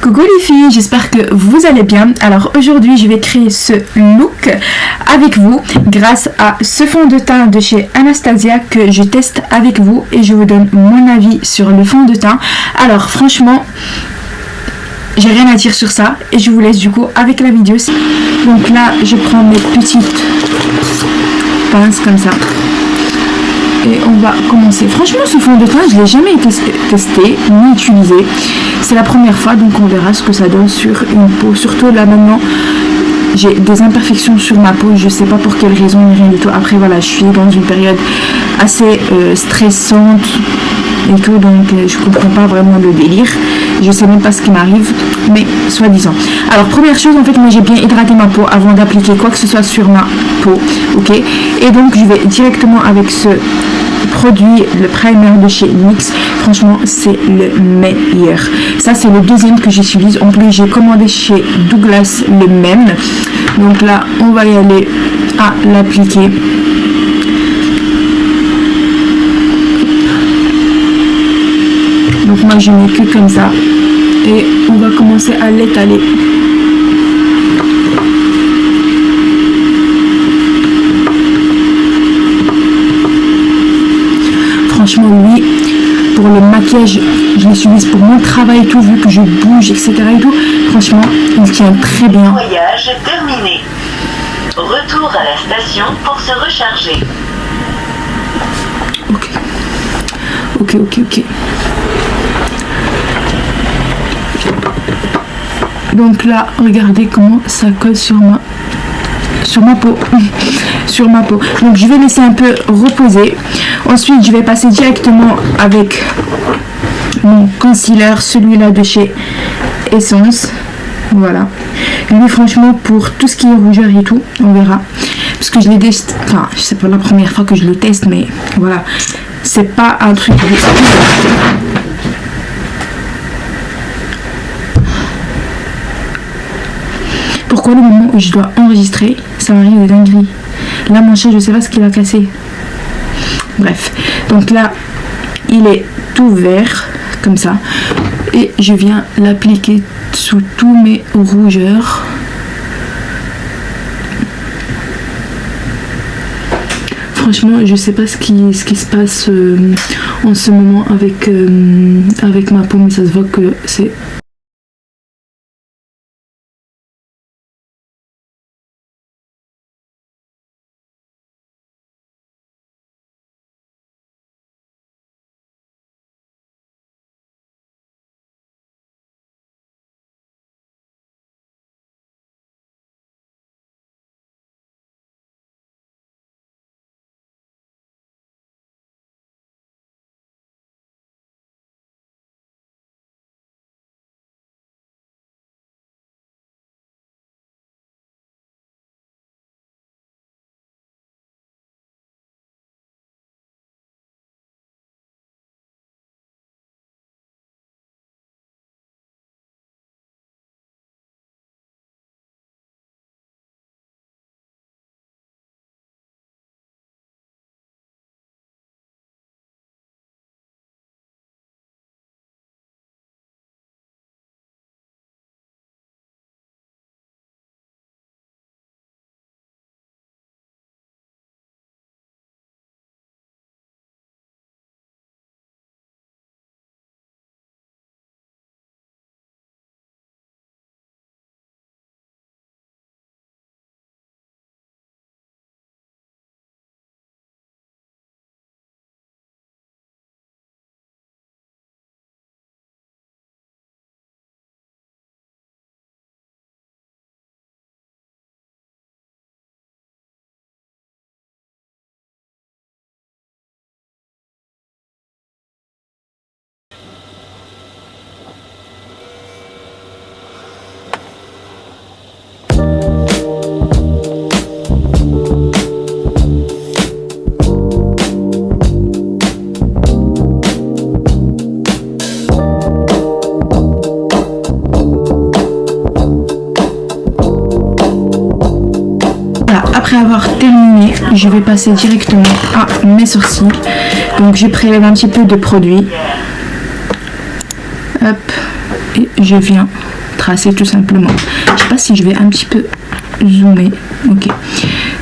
Coucou les filles, j'espère que vous allez bien. Alors aujourd'hui je vais créer ce look avec vous grâce à ce fond de teint de chez Anastasia que je teste avec vous et je vous donne mon avis sur le fond de teint. Alors franchement j'ai rien à dire sur ça et je vous laisse du coup avec la vidéo. Donc là je prends mes petites pinces comme ça et on va commencer. Franchement ce fond de teint je l'ai jamais testé ni utilisé, c'est la première fois, donc on verra ce que ça donne sur une peau. Surtout là maintenant j'ai des imperfections sur ma peau, je sais pas pour quelle raison ni rien du tout. Après voilà, je suis dans une période assez stressante et tout, donc je comprends pas vraiment le délire, je sais même pas ce qui m'arrive, mais soi-disant. Alors première chose, en fait moi j'ai bien hydraté ma peau avant d'appliquer quoi que ce soit sur ma peau, ok, et donc je vais directement avec ce produit, le primer de chez NYX. Franchement c'est le meilleur, ça c'est le deuxième que j'utilise. En plus j'ai commandé chez Douglas le même, donc là on va y aller à l'appliquer. Donc moi je mets que comme ça et on va commencer à l'étaler. Franchement oui, pour le maquillage je l'utilise pour mon travail et tout, vu que je bouge etc et tout, franchement il tient très bien. Voyage terminé. Retour à la station pour se recharger. Ok. Donc là, regardez comment ça colle sur ma peau. Sur ma peau. Donc je vais laisser un peu reposer. Ensuite, je vais passer directement avec mon concealer, celui-là de chez Essence. Voilà. Lui, franchement, pour tout ce qui est rougeur et tout, on verra. Parce que je l'ai testé. Enfin, c'est pas la première fois que je le teste, mais voilà. C'est pas un truc. Pourquoi le moment où je dois enregistrer, ça m'arrive des dingueries. Là mon chat, je sais pas ce qu'il a cassé. Bref, donc là il est tout vert comme ça et je viens l'appliquer sous tous mes rougeurs. Franchement je sais pas ce qui se passe en ce moment avec ma peau, mais ça se voit que c'est après avoir terminé, je vais passer directement à mes sourcils. Donc je prélève un petit peu de produit. Hop, et je viens tracer tout simplement. Je sais pas si je vais un petit peu zoomer. Ok,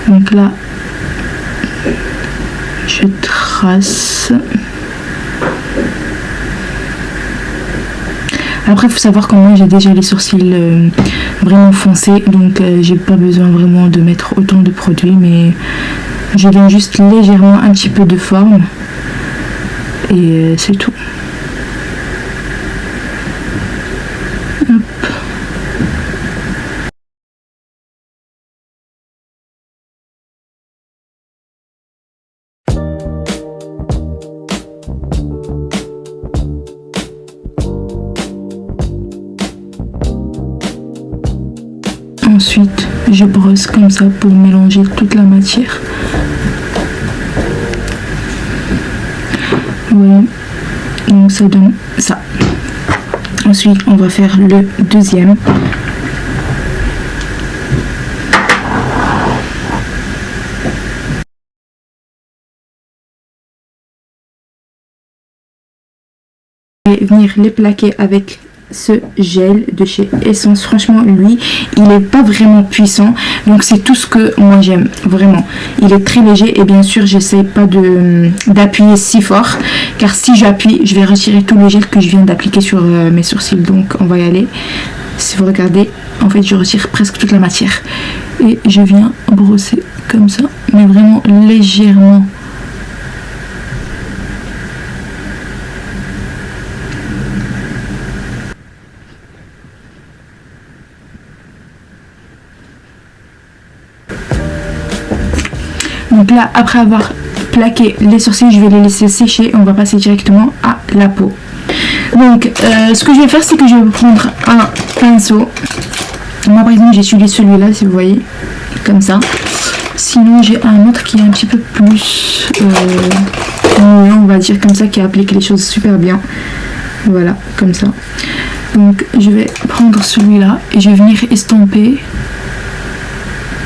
donc là je trace. Après, il faut savoir que moi j'ai déjà les sourcils vraiment foncés, donc j'ai pas besoin vraiment de mettre autant de produits, mais je donne juste légèrement un petit peu de forme et c'est tout. Hop. Ensuite, je brosse comme ça pour mélanger toute la matière. Voilà, donc ça donne ça. Ensuite, on va faire le deuxième. Je vais venir les plaquer avec ce gel de chez Essence. Franchement, lui, il n'est pas vraiment puissant, donc c'est tout ce que moi j'aime vraiment. Il est très léger et bien sûr j'essaie pas d'appuyer si fort, car si j'appuie je vais retirer tout le gel que je viens d'appliquer sur mes sourcils. Donc on va y aller. Si vous regardez, en fait je retire presque toute la matière et je viens brosser comme ça, mais vraiment légèrement. Donc là, après avoir plaqué les sourcils, je vais les laisser sécher. On va passer directement à la peau. Donc, ce que je vais faire, c'est que je vais prendre un pinceau. Moi, par exemple, j'ai utilisé celui-là, si vous voyez, comme ça. Sinon, j'ai un autre qui est un petit peu plus on va dire comme ça, qui applique les choses super bien. Voilà, comme ça. Donc, je vais prendre celui-là et je vais venir estomper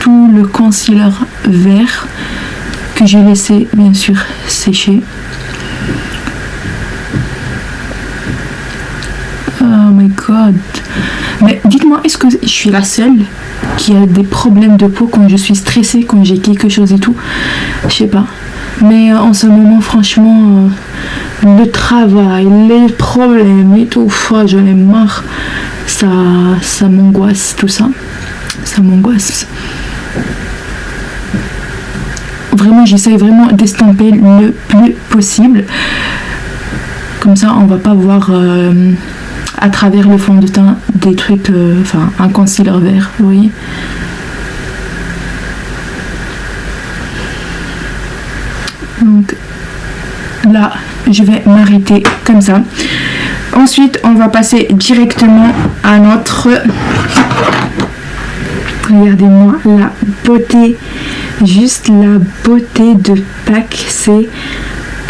tout le concealer vert que j'ai laissé bien sûr sécher. Oh my god. Mais dites-moi, est-ce que je suis la seule qui a des problèmes de peau quand je suis stressée, quand j'ai quelque chose et tout? Je sais pas. Mais en ce moment, franchement, le travail, les problèmes et tout, j'en ai marre. Ça m'angoisse tout ça. Ça m'angoisse. Vraiment, j'essaye vraiment d'estomper le plus possible. Comme ça, on va pas voir à travers le fond de teint des trucs, enfin, un concealer vert, vous voyez. Donc là, je vais m'arrêter comme ça. Ensuite, on va passer directement à notre... Regardez-moi la beauté, juste la beauté de PAC, c'est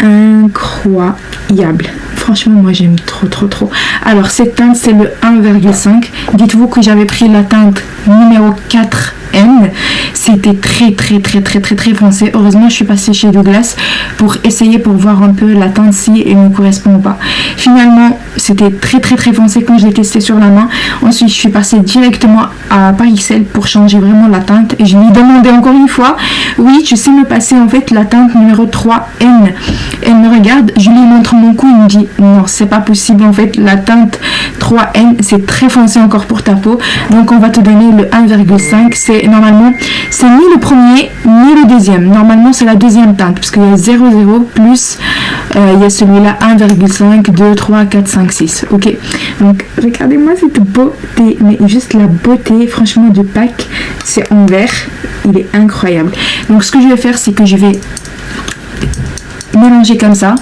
incroyable. Franchement, moi j'aime trop. Alors cette teinte, c'est le 1,5. Dites-vous que j'avais pris la teinte numéro 4N. C'était très foncé. Heureusement, je suis passée chez Douglas pour essayer, pour voir un peu la teinte si elle me correspond ou pas. Finalement, c'était très foncé quand je l'ai testé sur la main. Ensuite, je suis passée directement à Parixel pour changer vraiment la teinte. Et je lui ai demandé encore une fois, oui, je sais me passer en fait la teinte numéro 3N. Elle me regarde, je lui montre mon cou, il me dit, non, c'est pas possible. En fait, la teinte 3N, c'est très foncé encore pour ta peau. Donc, on va te donner le 1,5. C'est normalement, c'est ni le premier ni le deuxième. Normalement, c'est la deuxième teinte parce qu'il y a 0,0 plus il y a celui-là 1,5, 2, 3, 4, 5, 6. Ok, donc regardez-moi cette beauté, mais juste la beauté, franchement, de PAC. C'est en vert, il est incroyable. Donc, ce que je vais faire, c'est que je vais mélanger comme ça.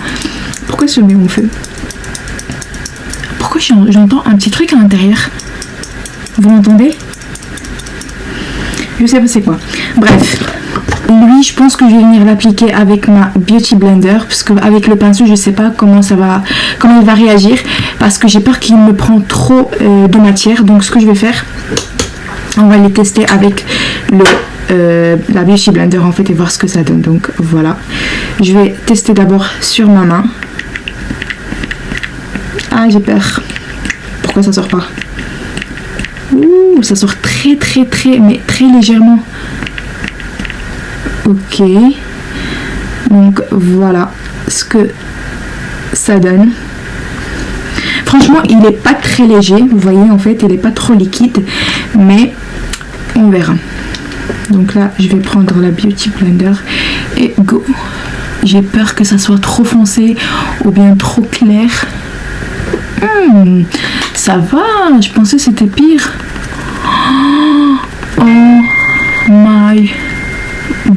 Pourquoi se met en feu? Pourquoi j'entends un petit truc à l'intérieur? Vous m'entendez? Je sais pas c'est quoi. Bref, lui, je pense que je vais venir l'appliquer avec ma Beauty Blender, parce qu'avec le pinceau, je sais pas comment il va réagir, parce que j'ai peur qu'il me prend trop de matière. Donc, ce que je vais faire, on va les tester avec la Beauty Blender en fait et voir ce que ça donne. Donc voilà, je vais tester d'abord sur ma main. Ah, j'ai peur. Pourquoi ça sort pas? Ouh, ça sort très mais très légèrement. Ok. Donc voilà ce que ça donne. Franchement, il n'est pas très léger. Vous voyez, en fait, il n'est pas trop liquide. Mais on verra. Donc là, je vais prendre la Beauty Blender et go. J'ai peur que ça soit trop foncé ou bien trop clair. Ça va, je pensais que c'était pire. Oh my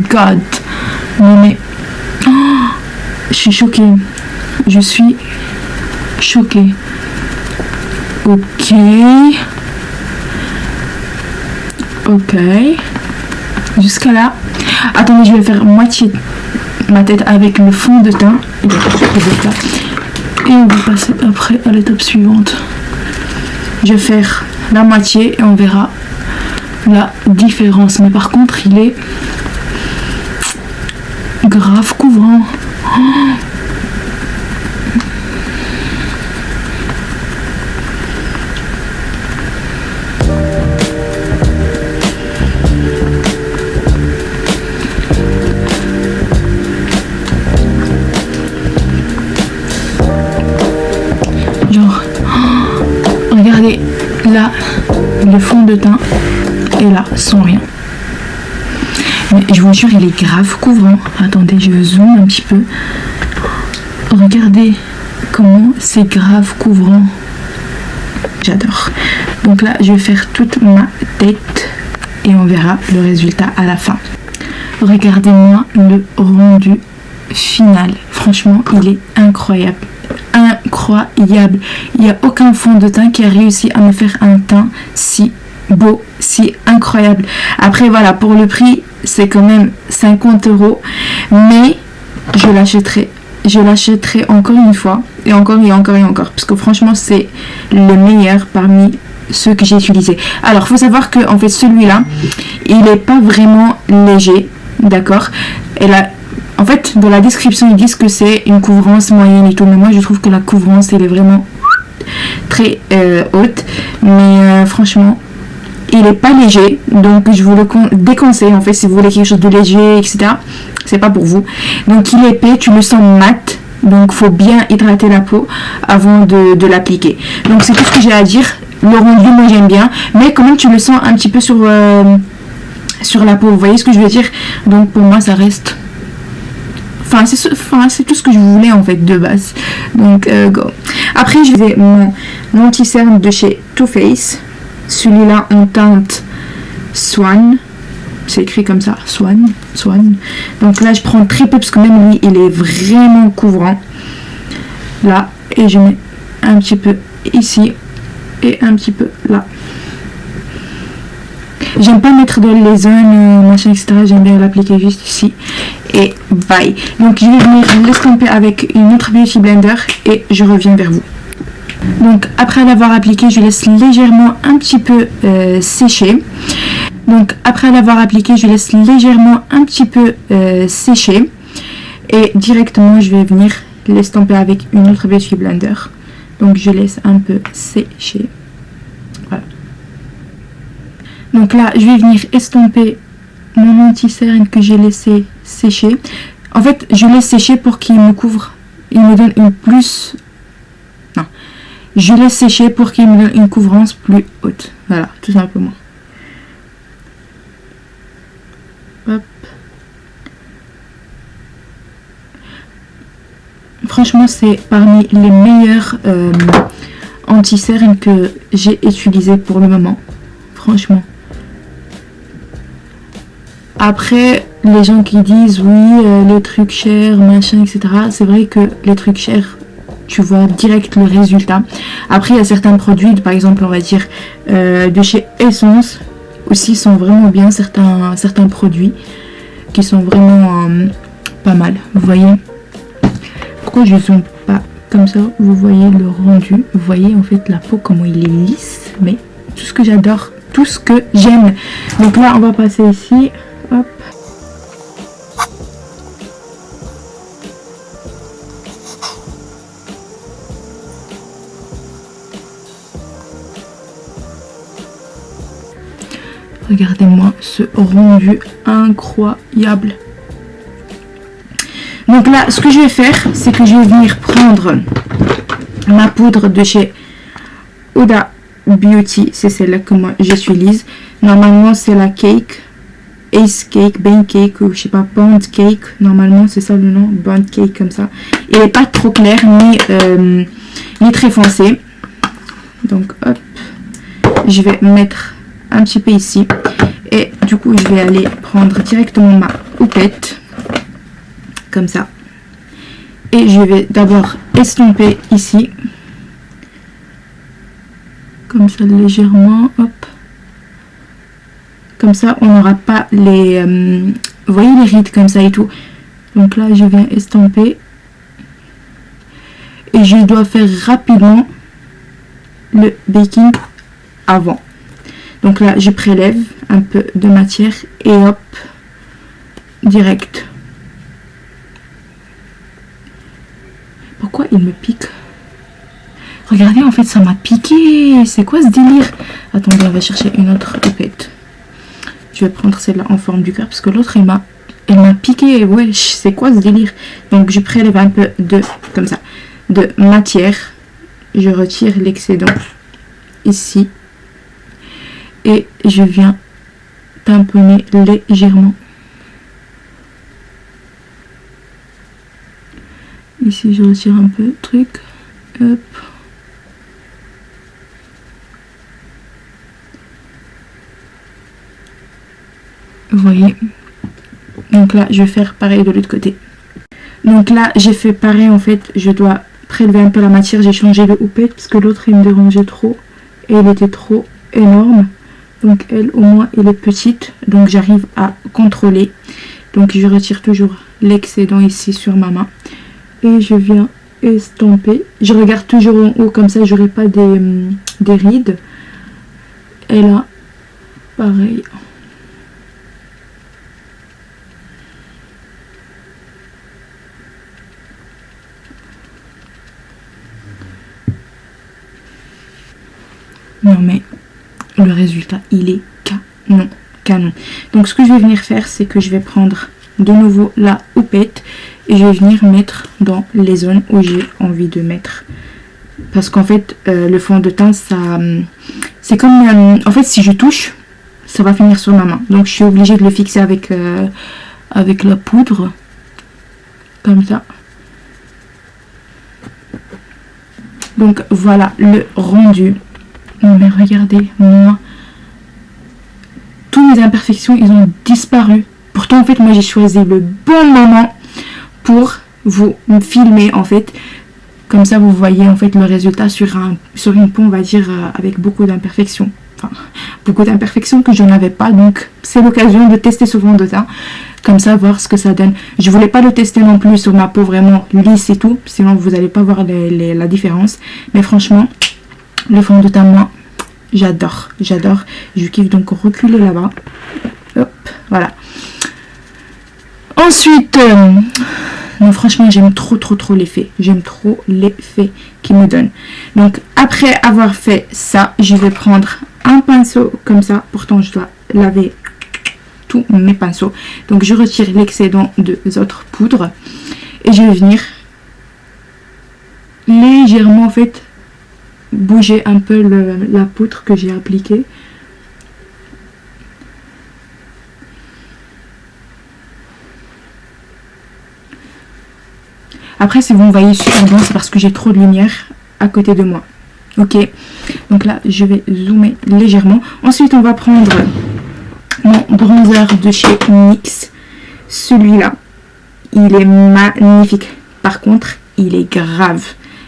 god. Non mais... je suis choquée. Je suis choquée. Ok. Ok. Jusqu'à là. Attendez, je vais faire moitié ma tête avec le fond de teint. Et on va passer après à l'étape suivante. Je vais faire la moitié et on verra la différence. Mais par contre, il est grave couvrant. Genre, regardez, là, le fond de teint est là, sans rien. Mais je vous jure, il est grave couvrant. Attendez, je zoome un petit peu. Regardez comment c'est grave couvrant. J'adore. Donc là, je vais faire toute ma tête et on verra le résultat à la fin. Regardez-moi le rendu final. Franchement, il est incroyable. Incroyable. Il n'y a aucun fond de teint qui a réussi à me faire un teint si beau, si incroyable. Après, voilà, pour le prix, c'est quand même 50 €. Mais je l'achèterai. Je l'achèterai encore une fois. Et encore. Parce que franchement, c'est le meilleur parmi ceux que j'ai utilisés. Alors, il faut savoir que en fait, celui-là, il n'est pas vraiment léger. D'accord. Et là, en fait, dans la description, ils disent que c'est une couvrance moyenne et tout. Mais moi, je trouve que la couvrance, elle est vraiment très haute. Mais franchement, il n'est pas léger. Donc, je vous le déconseille. En fait, si vous voulez quelque chose de léger, etc., c'est pas pour vous. Donc, il est épais. Tu le sens mat. Donc, il faut bien hydrater la peau avant de l'appliquer. Donc, c'est tout ce que j'ai à dire. Le rendu, moi, j'aime bien. Mais quand même, tu le sens un petit peu sur la peau. Vous voyez ce que je veux dire? Donc, pour moi, ça reste... c'est tout ce que je voulais en fait de base. Donc go. Après, je vais mon anti-cerne de chez Too Faced. Celui-là en teinte Swan. C'est écrit comme ça, Swan. Donc là, je prends très peu parce que même lui, il est vraiment couvrant. Là, et je mets un petit peu ici et un petit peu là. J'aime pas mettre dans les zones, machin, etc. J'aime bien l'appliquer juste ici. Et bye. Donc je vais venir l'estomper avec une autre Beauty Blender et je reviens vers vous. Donc après l'avoir appliqué, je laisse légèrement un petit peu sécher. Donc après l'avoir appliqué, je laisse légèrement un petit peu sécher. Et directement, je vais venir l'estomper avec une autre Beauty Blender. Donc je laisse un peu sécher. Voilà. Donc là, je vais venir estomper mon anti-cerne que j'ai laissé sécher. En fait, je laisse sécher pour qu'il me couvre. Il me donne une plus... Non. Je laisse sécher pour qu'il me donne une couvrance plus haute. Voilà, tout simplement. Hop. Franchement, c'est parmi les meilleurs anti-cernes que j'ai utilisé pour le moment. Franchement. Après, les gens qui disent oui, les trucs chers, machin, etc. C'est vrai que les trucs chers, tu vois direct le résultat. Après, il y a certains produits, par exemple, on va dire de chez Essence, aussi sont vraiment bien certains produits qui sont vraiment pas mal. Vous voyez? Pourquoi je zoome pas comme ça? Vous voyez le rendu, vous voyez en fait la peau, comment il est lisse, mais tout ce que j'adore, tout ce que j'aime. Donc là, on va passer ici. Hop. Regardez-moi ce rendu incroyable. Donc là, ce que je vais faire, c'est que je vais venir prendre ma poudre de chez Huda Beauty. C'est celle-là que moi j'utilise. Normalement, c'est la Cake, Ace Cake, Bane Cake, ou je sais pas, Bond Cake. Normalement, c'est ça le nom, Bond Cake comme ça. Il n'est pas trop clair, ni très foncé. Donc, hop, je vais mettre un petit peu ici. Et du coup, je vais aller prendre directement ma houppette. Comme ça. Et je vais d'abord estomper ici. Comme ça, légèrement. Hop. Comme ça, on n'aura pas les... vous voyez les rides comme ça et tout. Donc là, je viens estomper. Et je dois faire rapidement le baking avant. Donc là, je prélève un peu de matière et hop, direct. Pourquoi il me pique? Regardez, en fait, ça m'a piqué. C'est quoi ce délire? Attendez, on va chercher une autre houppette. Je vais prendre celle-là en forme du cœur parce que l'autre, elle m'a piqué. Wesh, c'est quoi ce délire? Donc, je prélève un peu comme ça, de matière. Je retire l'excédent ici. Et je viens tamponner légèrement. Ici, je retire un peu le truc. Hop. Vous voyez. Donc là, je vais faire pareil de l'autre côté. Donc là, j'ai fait pareil en fait. Je dois prélever un peu la matière. J'ai changé de houppette parce que l'autre, il me dérangeait trop. Et elle était trop énorme. Donc elle, au moins, elle est petite. Donc j'arrive à contrôler. Donc je retire toujours l'excédent ici sur ma main. Et je viens estomper. Je regarde toujours en haut, comme ça j'aurai pas des rides. Et là, pareil. Non mais, le résultat, il est canon, canon. Donc ce que je vais venir faire, c'est que je vais prendre de nouveau la houppette. Et je vais venir mettre dans les zones où j'ai envie de mettre. Parce qu'en fait, le fond de teint, ça... c'est comme... en fait, si je touche, ça va finir sur ma main. Donc, je suis obligée de le fixer avec la poudre. Comme ça. Donc, voilà le rendu. Non, mais regardez, moi... Toutes mes imperfections, ils ont disparu. Pourtant, en fait, moi, j'ai choisi le bon moment pour vous filmer en fait, comme ça vous voyez en fait le résultat sur une peau, on va dire, avec beaucoup d'imperfections, enfin beaucoup d'imperfections que je n'avais pas. Donc c'est l'occasion de tester ce fond de teint, comme ça voir ce que ça donne. Je voulais pas le tester non plus sur ma peau vraiment lisse et tout, sinon vous n'allez pas voir la différence. Mais franchement, le fond de teint, moi j'adore, je kiffe. Donc reculer là-bas, hop, voilà. Ensuite, non franchement j'aime trop l'effet. J'aime trop l'effet qu'il me donne. Donc après avoir fait ça, je vais prendre un pinceau comme ça. Pourtant je dois laver tous mes pinceaux. Donc je retire l'excédent de autres poudres. Et je vais venir légèrement en fait bouger un peu la poudre que j'ai appliquée. Après, si vous me voyez super bien, c'est parce que j'ai trop de lumière à côté de moi. Ok, donc là, je vais zoomer légèrement. Ensuite, on va prendre mon bronzer de chez NYX. Celui-là, il est magnifique. Par contre, il est grave,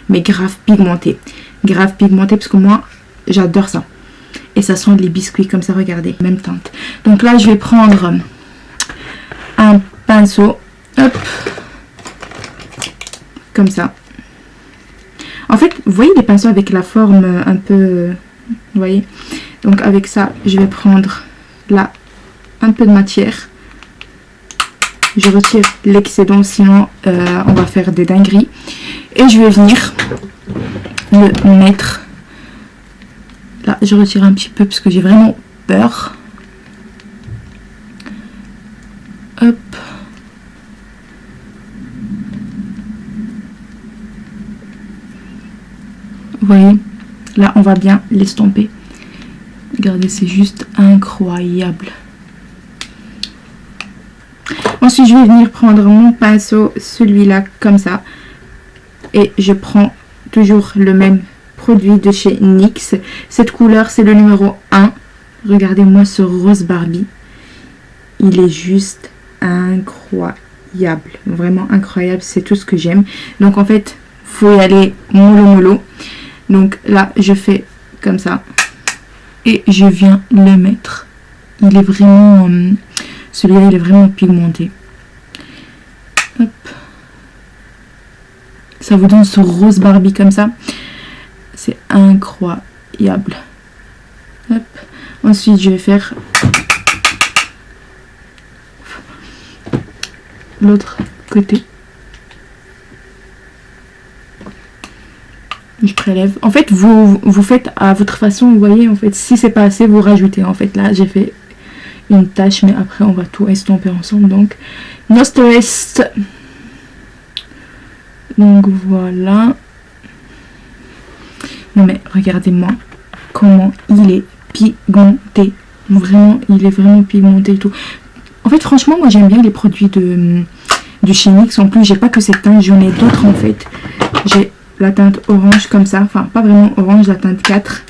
mais grave pigmenté. Grave pigmenté parce que moi, j'adore ça. Et ça sent les biscuits comme ça, regardez, même teinte. Donc là, je vais prendre un pinceau. Hop. Comme ça. En fait, vous voyez les pinceaux avec la forme un peu... Vous voyez? Donc avec ça, je vais prendre là un peu de matière. Je retire l'excédent, sinon on va faire des dingueries. Et je vais venir le mettre. Là, je retire un petit peu parce que j'ai vraiment peur. Hop. Vous voyez, là on va bien l'estomper. Regardez, c'est juste incroyable. Ensuite, je vais venir prendre mon pinceau, celui-là, comme ça. Et je prends toujours le même produit de chez NYX. Cette couleur, c'est le numéro 1. Regardez-moi ce rose Barbie. Il est juste incroyable. Vraiment incroyable. C'est tout ce que j'aime. Donc, en fait, faut y aller mollo. Donc, là, je fais comme ça. Et je viens le mettre. Il est vraiment... celui-là, il est vraiment pigmenté. Hop. Ça vous donne ce rose Barbie comme ça. C'est incroyable. Hop. Ensuite, je vais faire l'autre côté. Je prélève. En fait, vous faites à votre façon. Vous voyez, en fait, si c'est pas assez, vous rajoutez. En fait, là, j'ai fait une tache, mais après, on va tout estomper ensemble. Donc, no stress. Donc, voilà. Non, mais regardez-moi comment il est pigmenté. Vraiment, il est vraiment pigmenté et tout. En fait, franchement, moi, j'aime bien les produits de chez NYX. En plus, j'ai pas que cette teinte, j'en ai d'autres, en fait. J'ai la teinte orange comme ça, enfin pas vraiment orange, la teinte 4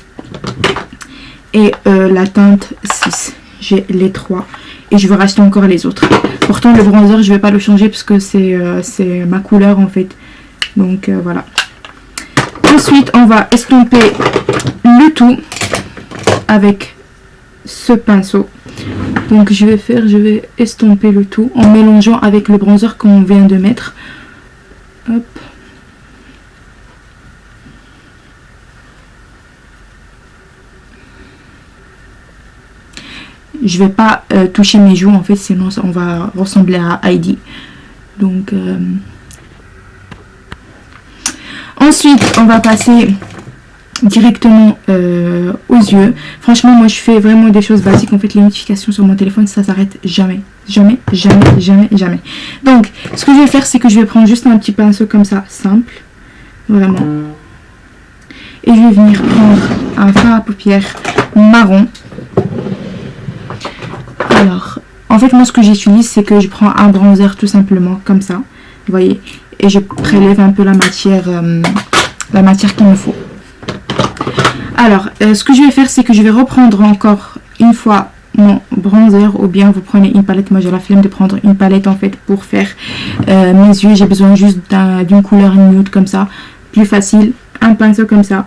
et la teinte 6. J'ai les 3 et je vais racheter encore les autres. Pourtant le bronzer je vais pas le changer parce que c'est ma couleur en fait. Donc voilà. Ensuite on va estomper le tout avec ce pinceau. Donc je vais estomper le tout en mélangeant avec le bronzer qu'on vient de mettre. Hop. Je vais pas toucher mes joues en fait, sinon on va ressembler à Heidi. Donc ensuite on va passer directement aux yeux. Franchement moi je fais vraiment des choses basiques. En fait les notifications sur mon téléphone ça s'arrête jamais. Jamais. Donc ce que je vais faire c'est que je vais prendre juste un petit pinceau comme ça, simple. Vraiment. Et je vais venir prendre un fard à paupières marron. Alors, en fait, moi, ce que j'utilise, c'est que je prends un bronzer tout simplement, comme ça, vous voyez, et je prélève un peu la matière qu'il me faut. Alors, ce que je vais faire, c'est que je vais reprendre encore une fois mon bronzer, ou bien vous prenez une palette. Moi, j'ai la flemme de prendre une palette, en fait, pour faire mes yeux. J'ai besoin juste d'une couleur nude, comme ça, plus facile, un pinceau comme ça,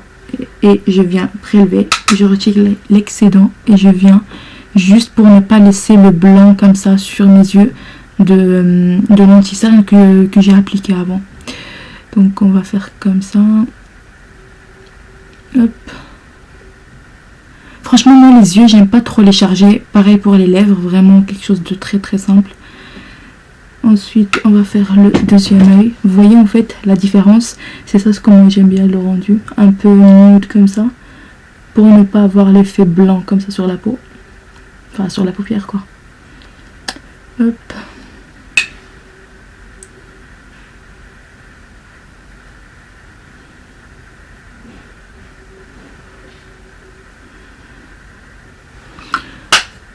et je viens prélever, je retire l'excédent, et je viens... juste pour ne pas laisser le blanc comme ça sur mes yeux de l'anti-cerne que j'ai appliqué avant. Donc on va faire comme ça. Hop. Franchement moi les yeux j'aime pas trop les charger. Pareil pour les lèvres, vraiment quelque chose de très très simple. Ensuite on va faire le deuxième œil. Vous voyez en fait la différence. C'est ça ce que moi j'aime bien le rendu. Un peu nude comme ça. Pour ne pas avoir l'effet blanc comme ça sur la peau. Enfin sur la paupière quoi. Hop.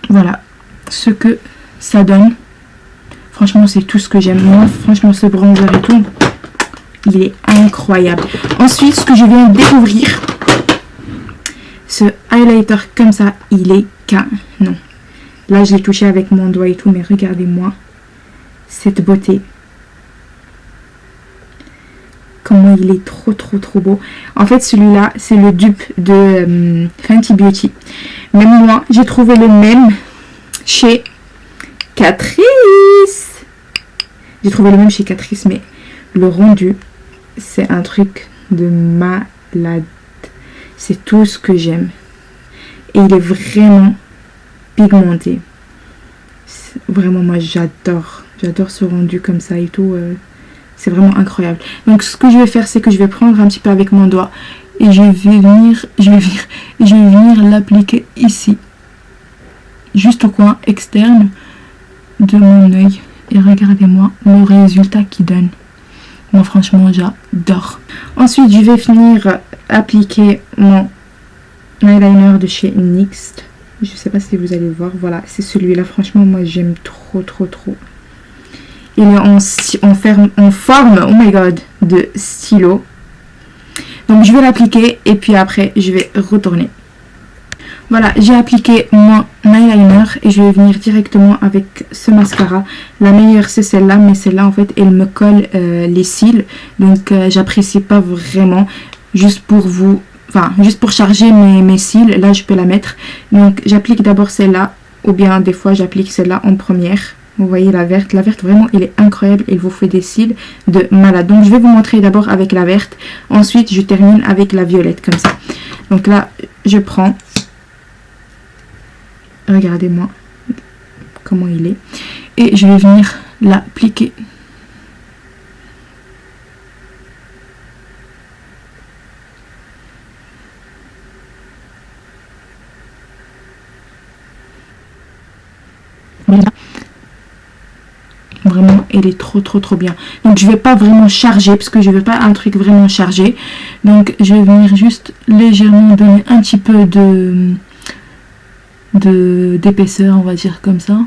Voilà ce que ça donne. Franchement c'est tout ce que j'aime. Moi franchement ce bronzer et tout, il est incroyable. Ensuite ce que je viens de découvrir, ce highlighter comme ça, il est canon. Là je l'ai touché avec mon doigt et tout, mais regardez-moi cette beauté. Comment il est trop beau. En fait celui-là c'est le dupe de Fenty Beauty. Même moi j'ai trouvé le même chez Catrice. J'ai trouvé le même chez Catrice, mais le rendu c'est un truc de malade. C'est tout ce que j'aime. Et il est vraiment pigmenté. Vraiment moi j'adore ce rendu comme ça et tout. C'est vraiment incroyable. Donc ce que je vais faire c'est que je vais prendre un petit peu avec mon doigt et je vais venir l'appliquer ici, juste au coin externe, de mon œil. Et regardez-moi le résultat qu'il donne. Moi franchement j'adore. Ensuite je vais venir appliquer mon eyeliner de chez NYX. Je sais pas si vous allez voir. Voilà, c'est celui-là. Franchement moi j'aime trop. Il est en forme, oh my god, de stylo. Donc je vais l'appliquer et puis après je vais retourner. Voilà, j'ai appliqué mon eyeliner et je vais venir directement avec ce mascara. La meilleure c'est celle-là, mais celle-là en fait elle me colle les cils. Donc j'apprécie pas vraiment. Juste pour charger mes cils, là je peux la mettre. Donc j'applique d'abord celle-là, ou bien des fois j'applique celle-là en première. Vous voyez la verte vraiment elle est incroyable, elle vous fait des cils de malade. Donc je vais vous montrer d'abord avec la verte, ensuite je termine avec la violette comme ça. Donc là je prends, regardez-moi comment il est, et je vais venir l'appliquer. Voilà. Vraiment elle est trop bien. Donc je vais pas vraiment charger parce que je veux pas un truc vraiment chargé. Donc je vais venir juste légèrement donner un petit peu d'épaisseur, on va dire comme ça.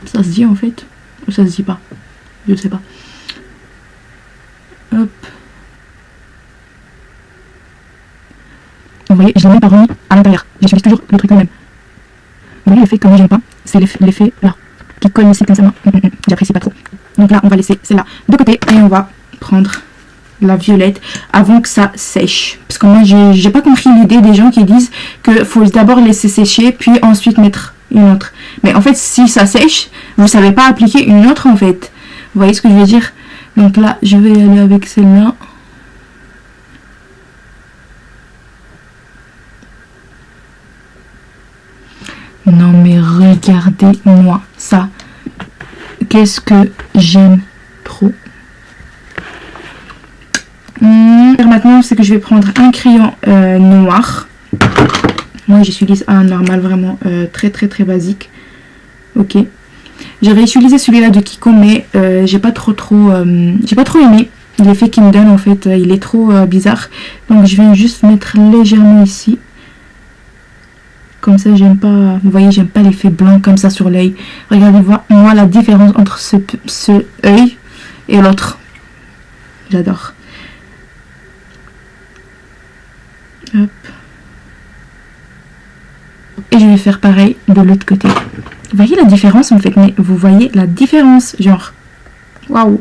Ça se dit en fait ou ça se dit pas, je sais pas. Hop. Vous voyez, je l'ai même pas remis à l'intérieur, j'utilise toujours le truc le même. Vous voyez l'effet que moi j'aime pas, c'est l'effet là qui colle ici comme ça. J'apprécie pas trop. Donc là on va laisser celle-là de côté et on va prendre la violette avant que ça sèche. Parce que moi j'ai pas compris l'idée des gens qui disent que faut d'abord laisser sécher puis ensuite mettre une autre. Mais en fait si ça sèche, vous savez pas appliquer une autre en fait. Vous voyez ce que je veux dire? Donc là je vais aller avec celle-là. Non mais regardez-moi ça. Qu'est-ce que j'aime trop. Maintenant c'est que je vais prendre un crayon noir. Moi j'utilise un normal vraiment très basique. Ok. J'avais utilisé celui-là de Kiko mais j'ai pas trop aimé l'effet qu'il me donne en fait. Il est trop bizarre. Donc je vais juste mettre légèrement ici. Comme ça j'aime pas, vous voyez j'aime pas l'effet blanc comme ça sur l'œil. Regardez-moi moi la différence entre ce œil et l'autre. J'adore. Hop. Et je vais faire pareil de l'autre côté. Vous voyez la différence en fait, mais vous voyez la différence, genre waouh.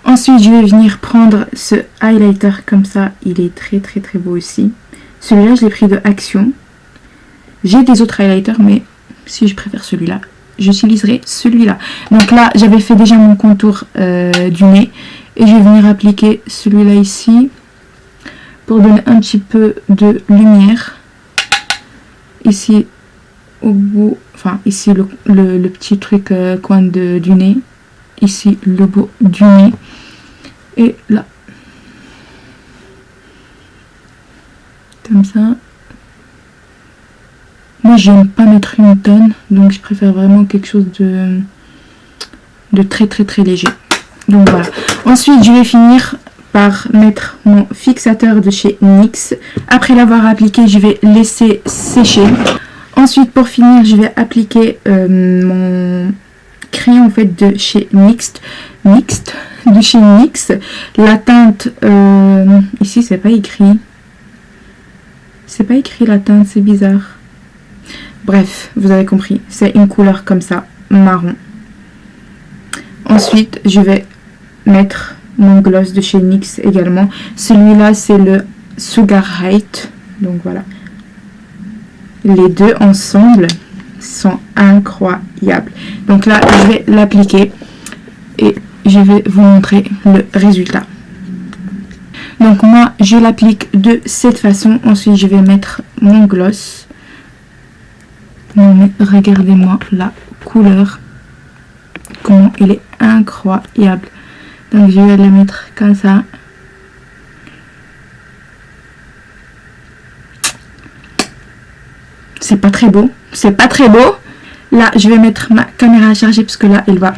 Ensuite je vais venir prendre ce highlighter comme ça, il est très beau aussi. Celui-là je l'ai pris de Action. J'ai des autres highlighters mais si je préfère celui-là, j'utiliserai celui-là. Donc là j'avais fait déjà mon contour du nez et je vais venir appliquer celui-là ici pour donner un petit peu de lumière. Ici au bout, enfin ici le petit truc coin du nez, ici le bout du nez et là comme ça. Moi j'aime pas mettre une tonne, donc je préfère vraiment quelque chose de très léger. Donc voilà. Ensuite je vais finir par mettre mon fixateur de chez NYX. Après l'avoir appliqué je vais laisser sécher. Ensuite pour finir je vais appliquer mon crayon en fait de chez NYX. De chez NYX. La teinte ici c'est pas écrit. C'est pas écrit la teinte, c'est bizarre. Bref, vous avez compris, c'est une couleur comme ça, marron. Ensuite, je vais mettre mon gloss de chez NYX également. Celui-là, c'est le Sugar Height. Donc voilà. Les deux ensemble sont incroyables. Donc là, je vais l'appliquer et je vais vous montrer le résultat. Donc moi, je l'applique de cette façon. Ensuite, je vais mettre mon gloss. Non mais regardez-moi la couleur, comment elle est incroyable. Donc je vais la mettre comme ça. C'est pas très beau, Là, je vais mettre ma caméra à charger parce que là, elle va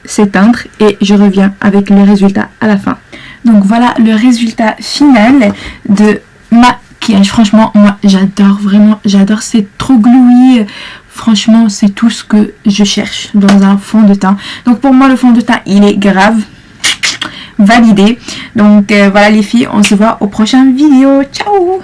s'éteindre et je reviens avec le résultat à la fin. Donc voilà le résultat final de maquillage. Franchement, moi j'adore, vraiment j'adore, c'est trop gluey. Franchement, c'est tout ce que je cherche dans un fond de teint. Donc pour moi, le fond de teint, il est grave validé. Donc voilà les filles, on se voit aux prochaines vidéos. Ciao!